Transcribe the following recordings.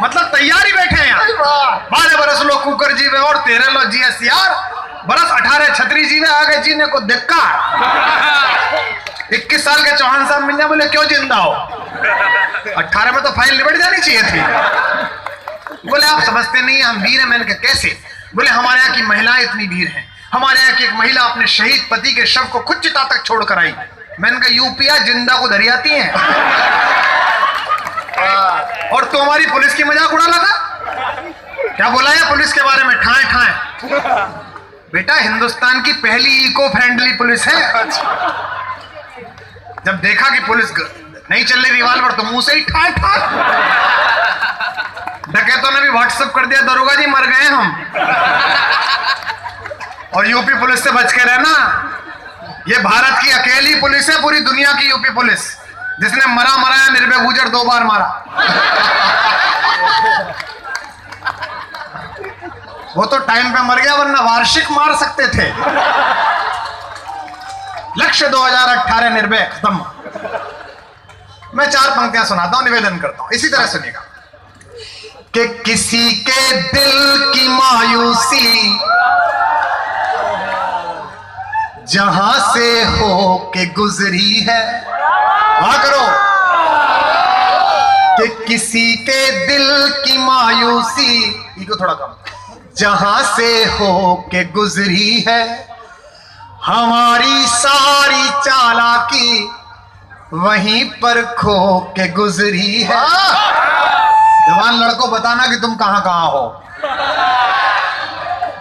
मतलब तैयारी बैठे हैं यहाँ। 12 बरस लो कुकर जीवे और 13 लो GSR, बरस 18 छतरी जीवे आगे जीने को धिक्कार। 21 साल के चौहान साहब मिल जाए, बोले क्यों जिंदा हो? 18 में तो फाइल निबट जानी चाहिए थी। बोले आप समझते नहीं हम वीर हैं। मैंने कहा कैसे? बोले हमारे यहाँ की महिलाएं इतनी वीर हैं। हमारे यहाँ की एक महिला अपने शहीद पति के शव को खुद चिता तक छोड़ कर आई। मैंने कहा यूपिया जिंदा को धरियाती हैं और तो हमारी पुलिस की मजाक उड़ा लगा। क्या बोला है पुलिस के बारे में? ठाए ठाए। बेटा हिंदुस्तान की पहली इको फ्रेंडली पुलिस है। जब देखा कि पुलिस नहीं चल रही रिवाल्वर तो मुंह से ही ठाए ठाए। डकैतों ने भी व्हाट्सएप कर दिया, दरोगा जी मर गए हम। और यूपी पुलिस से बच के रहना, ये भारत की अकेली पुलिस है पूरी दुनिया की यूपी पुलिस जिसने मराया निर्भय गुजर 2 बार मारा। वो तो टाइम पे मर गया, वरना वार्षिक मार सकते थे। लक्ष्य 2018 निर्भय खत्म। मैं 4 पंक्तियां सुनाता हूं, निवेदन करता हूं, इसी तरह सुनिएगा। कि किसी के दिल की मायूसी जहां से हो के गुजरी है। वहां करो कि किसी के दिल की मायूसी, इको थोड़ा कम, जहां से हो के गुजरी है। हमारी सारी चालाकी वहीं पर खो के गुजरी है। जवान लड़कों बताना कि तुम कहां कहां हो।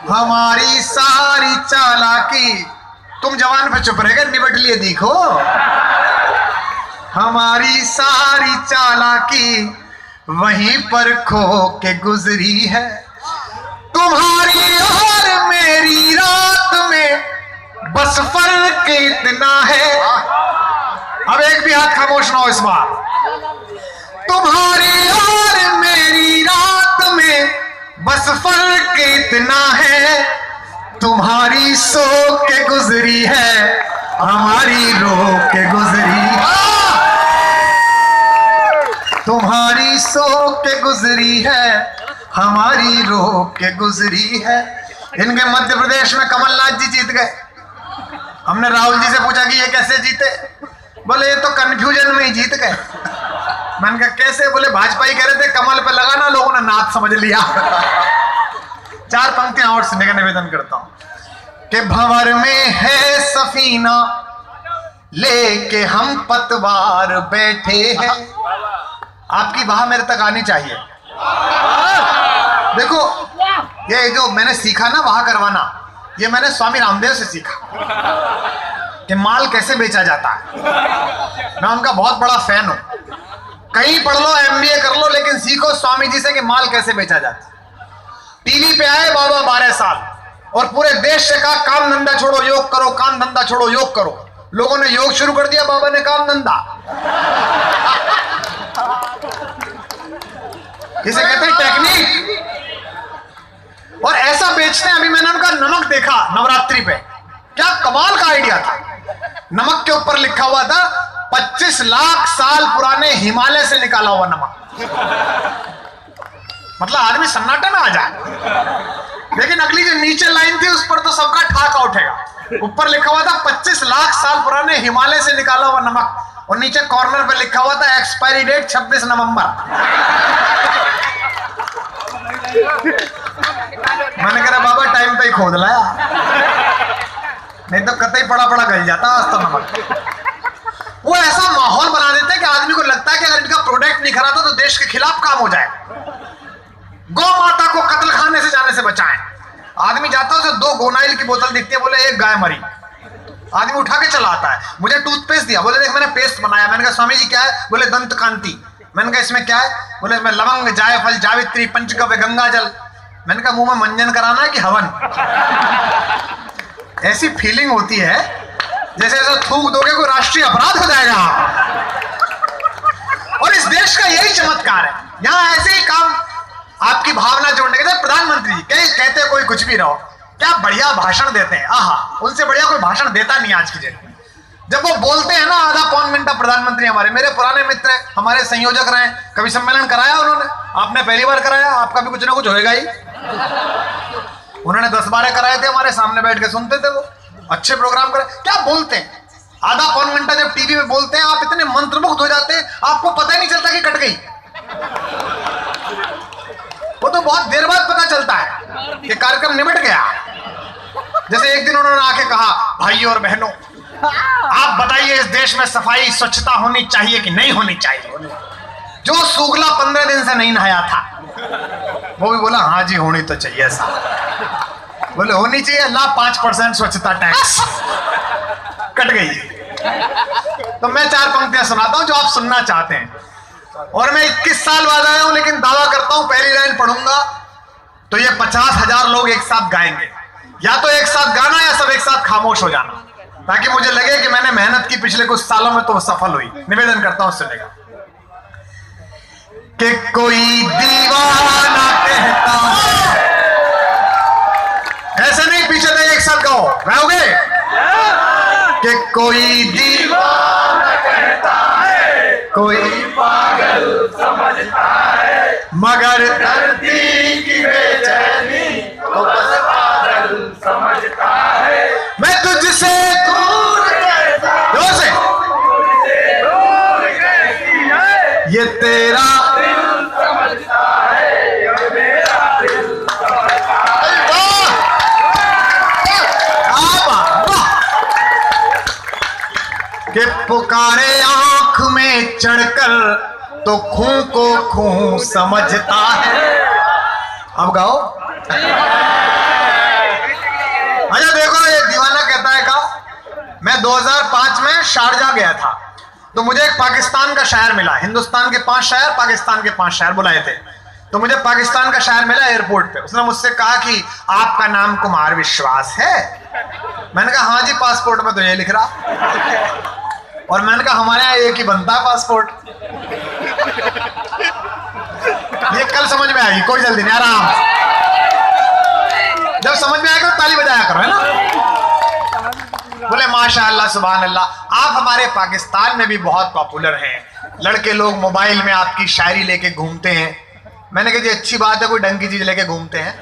हमारी सारी चालाकी, तुम जवान पे चुप रहेगा, निबट लिए देखो। हमारी सारी चालाकी वहीं पर खो के गुजरी है। तुम्हारी और मेरी रात में बस फर्क इतना है। अब एक भी हाथ खामोश ना हो इस बार। तुम्हारी और मेरी रात में बस फर्क इतना है। तुम्हारी सो के गुजरी है, हमारी रो के गुजरी है। तुम्हारी सो के गुजरी है, हमारी रो के गुजरी है। इनके मध्य प्रदेश में कमलनाथ जी जीत गए। हमने राहुल जी से पूछा कि ये कैसे जीते? बोले ये तो कंफ्यूजन में ही जीत गए। मैंने कहा कैसे? बोले भाजपा ही कह रहे थे कमल पे लगाना, लोगों ने नाथ समझ लिया। 4 पंक्तियां और सुनने का निवेदन करता हूं कि भंवर में है सफीना लेके हम पतवार बैठे हैं। आपकी वाह मेरे तक आनी चाहिए। देखो ये जो मैंने सीखा ना वाह करवाना, ये मैंने स्वामी रामदेव से सीखा कि माल कैसे बेचा जाता है। मैं उनका बहुत बड़ा फैन हूं। कहीं पढ़ लो, MBA कर लो, लेकिन सीखो स्वामी जी से कि माल कैसे बेचा जाता है। टीवी पे आए बाबा 12 साल और पूरे देश से कहा काम धंधा छोड़ो योग करो, काम धंधा छोड़ो योग करो। लोगों ने योग शुरू कर दिया, बाबा ने काम धंधा। इसे कहते हैं टेक्निक। और ऐसा बेचते हैं। अभी मैंने उनका नमक देखा नवरात्रि पे, क्या कमाल का आइडिया था। नमक के ऊपर लिखा हुआ था 25 लाख साल पुराने हिमालय से निकाला हुआ नमक। मतलब आदमी सन्नाटे में आ जाए। लेकिन अगली जो नीचे लाइन थी उस पर तो सबका ठाका उठेगा। ऊपर लिखा हुआ था 25 लाख साल पुराने हिमालय से निकाला हुआ नमक, और नीचे कॉर्नर पे लिखा हुआ था एक्सपायरी डेट 26 नवंबर। मैंने कहा बाबा टाइम पे ही खोद लाया, नहीं तो कतई पड़ा पड़ा गल जाता आज तो नमक। वो ऐसा माहौल बना देते हैं कि आदमी को लगता है कि अगर इनका प्रोडक्ट नहीं खराब तो देश के खिलाफ काम हो जाए। गौ माता को कत्ल खाने से जाने से बचाएं। आदमी जाता है उसे 2 गोनाइल की बोतल दिखती है, बोले एक गाय मरी, आदमी उठा के चला आता है। मुझे टूथपेस्ट दिया, बोले देख मैंने पेस्ट बनाया। मैंने कहा स्वामी जी क्या है? बोले दंत कांति। मैंने कहा इसमें क्या है? बोले इसमें लवंग, जायफल, जावित्री, पंचगव्य, गंगा जल। मैंने कहा मुंह में मंजन कराना है कि हवन? ऐसी फीलिंग होती है जैसे ऐसा थूक दोगे कोई राष्ट्रीय अपराध हो जाएगा। और इस देश का यही चमत्कार है, यहाँ ऐसे ही काम आपकी भावना जोड़ने के। प्रधानमंत्री जी कहते कोई कुछ भी रहो, क्या बढ़िया भाषण देते हैं। आहा, उनसे बढ़िया कोई भाषण देता नहीं आज की डेट में। जब वो बोलते हैं ना आधा पौन घंटा, प्रधानमंत्री हमारे मेरे पुराने मित्र हैं, हमारे संयोजक रहे, कभी सम्मेलन कराया उन्होंने, आपने पहली बार कराया, आपका भी कुछ ना कुछ होएगा ही। उन्होंने 10-12 कराए थे, हमारे सामने बैठ के सुनते थे, वो अच्छे प्रोग्राम कराए। क्या बोलते हैं, आधा पौन घंटा जब टीवी में बोलते हैं, आप इतने मंत्रमुग्ध हो जाते हैं, आपको पता ही नहीं चलता कि कट गई। वो तो बहुत देर बाद पता चलता है कि कार्यक्रम निमट गया। जैसे एक दिन उन्होंने आके कहा, भाइयों और बहनों, आप बताइए इस देश में सफाई स्वच्छता होनी चाहिए कि नहीं होनी चाहिए। जो सूगला 15 दिन से नहीं नहाया था, वो भी बोला हाँ जी होनी तो चाहिए साहब। बोले होनी चाहिए, ला 5% स्वच्छता टैक्स। कट गई। तो मैं 4 पंक्तियां सुनाता हूं जो आप सुनना चाहते हैं। और मैं 21 साल बाद आया हूं, लेकिन दावा करता हूं पहली लाइन पढ़ूंगा तो ये 50,000 लोग एक साथ गाएंगे। या तो एक साथ गाना या सब एक साथ खामोश हो जाना, ताकि मुझे लगे कि मैंने मेहनत की पिछले कुछ सालों में, तो वो सफल हुई। निवेदन करता हूं सुनेगा। कि कोई दीवाना कहता है, ऐसे नहीं, पीछे नहीं, एक साथ गाओ, गाओगे? कि कोई दीवाना कहता है, कोई पागल समझता है, मगर धरती की बेचैनी तो बस पागल समझता है। मैं तुझसे दूर कैसा, जोर से, दूर कैसी है, ये तेरा दिल समझता है, ये मेरा दिल समझता है। कि पुकारे आंख में चढ़कर तो खूं को खूं समझता है। अब गाओ। अच्छा देखो, ये दीवाना कहता है का, मैं 2005 में शारजा गया था, तो मुझे एक पाकिस्तान का शायर मिला। हिंदुस्तान के 5 शायर, पाकिस्तान के 5 शायर बुलाए थे, तो मुझे पाकिस्तान का शायर मिला एयरपोर्ट पे। उसने मुझसे कहा कि आपका नाम कुमार विश्वास है। मैंने कहा हाँ जी, पासपोर्ट में तो ये लिख रहा। और मैंने कहा हमारे यहाँ एक ही बनता है पासपोर्ट। ये कल समझ में आएगी, कोई जल्दी नहीं, आराम। जब समझ में आएगा तो ताली बजाया करो, है ना। बोले माशाअल्लाह सुभान अल्लाह, आप हमारे पाकिस्तान में भी बहुत पॉपुलर हैं, लड़के लोग मोबाइल में आपकी शायरी लेके घूमते हैं। मैंने कहा जी अच्छी बात है, कोई ढंग की चीज लेके घूमते हैं,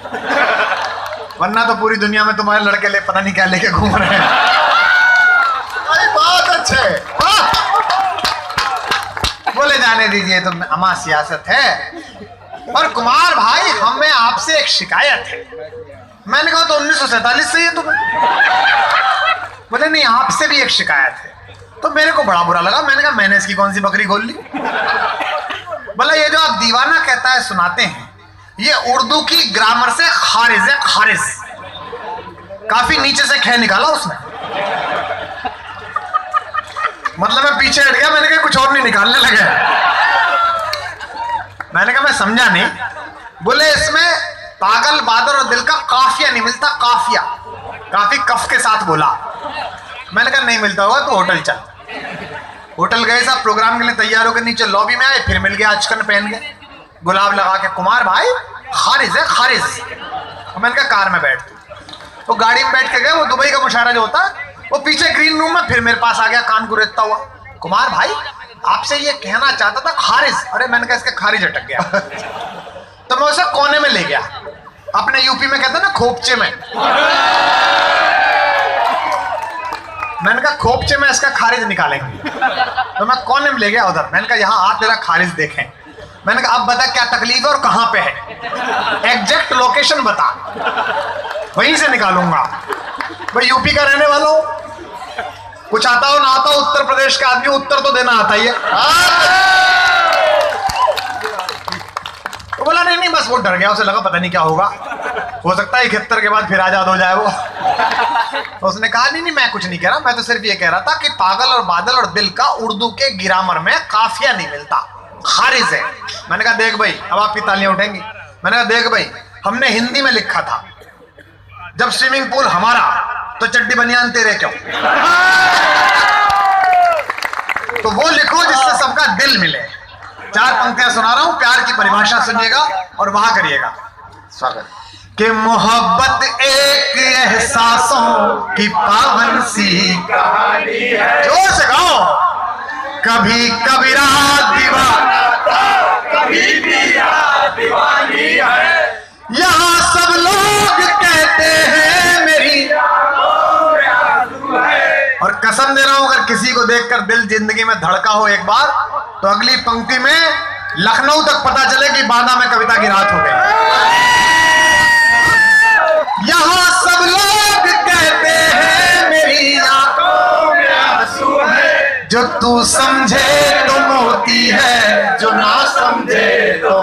वरना तो पूरी दुनिया में तुम्हारे लड़के ले पता नहीं क्या लेके घूम रहे हैं। बहुत अच्छे। बोले जाने दीजिए, तो अमा सियासत है। और कुमार भाई, हमें आपसे एक शिकायत है। मैंने कहा तो 1947 से है तुम्हें। बोले नहीं, आपसे भी एक शिकायत है। तो मेरे को बड़ा बुरा लगा। मैंने कहा मैंने इसकी कौन सी बकरी खोल ली। बोला ये जो आप दीवाना कहता है सुनाते हैं, ये उर्दू की ग्रामर से खारिज है, खारिज। काफी नीचे से खे निकाला उसने। मतलब मैं पीछे हट गया, मैंने कहा कुछ और नहीं निकालने लगे। मैंने कहा मैं समझा नहीं। बोले इसमें पागल, बादल और दिल का काफिया नहीं मिलता, काफिया। काफी कफ के साथ बोला। मैंने कहा नहीं मिलता होगा तो होटल चल। होटल गए साहब, प्रोग्राम के लिए तैयार होकर नीचे लॉबी में आए, फिर मिल गया, अचकन पहन के, गुलाब लगा के, कुमार भाई खारिज है, खारिज। मैंने कहा कार में बैठ। तो गाड़ी में बैठ के गए, वो दुबई का मुशायरा जो होता है, वो पीछे ग्रीन रूम में फिर मेरे पास आ गया, कान गुरेदता हुआ। कुमार भाई आपसे ये कहना चाहता था खारिज। अरे मैंने कहा इसके खारिज अटक गया। तो मैं उसे कोने में ले गया, अपने यूपी में कहते हैं ना खोपचे में। मैंने कहा खोपचे में इसका खारिज निकालेंगे। तो मैं कोने में ले गया उधर। मैंने कहा यहाँ आप तेरा खारिज देखें। मैंने कहा अब बता क्या तकलीफ है और कहां पे है, एग्जैक्ट लोकेशन बता, वहीं से निकालूंगा। भाई यूपी का रहने वाला हो, कुछ आता हो ना आता हो, उत्तर प्रदेश का आदमी, उत्तर तो देना आता ही है। तो बोला नहीं नहीं, बस वो डर गया, उसे लगा पता नहीं क्या होगा, हो सकता है 71 के बाद फिर आजाद हो जाए वो। तो उसने कहा नहीं नहीं मैं कुछ नहीं कह रहा, मैं तो सिर्फ ये कह रहा था कि पागल और बादल और दिल का उर्दू के ग्रामर में काफिया नहीं मिलता, खारिज है। मैंने कहा देख भाई, अब आपकी तालियां उठेंगी। मैंने कहा देख भाई, हमने हिंदी में लिखा था जब स्विमिंग पूल हमारा तो चड्डी बनियान तेरे क्यों। तो वो लिखो जिससे सबका दिल मिले। 4 पंक्तियां सुना रहा हूं, प्यार की परिभाषा सुनिएगा और वहां करिएगा। स्वागत। कि मोहब्बत एक एहसासों की पावन सी कहानी है। जोर से गाओ। कभी कभी रात दीवाना था, कभी भी याद और कसम दे रहा हूं, अगर किसी को देखकर दिल जिंदगी में धड़का हो एक बार, तो अगली पंक्ति में लखनऊ तक पता चले कि बांदा में कविता की रात हो गई। यहां सब लोग कहते हैं मेरी आंखों में आंसू है, जो तू समझे तो मोती है, जो ना समझे तो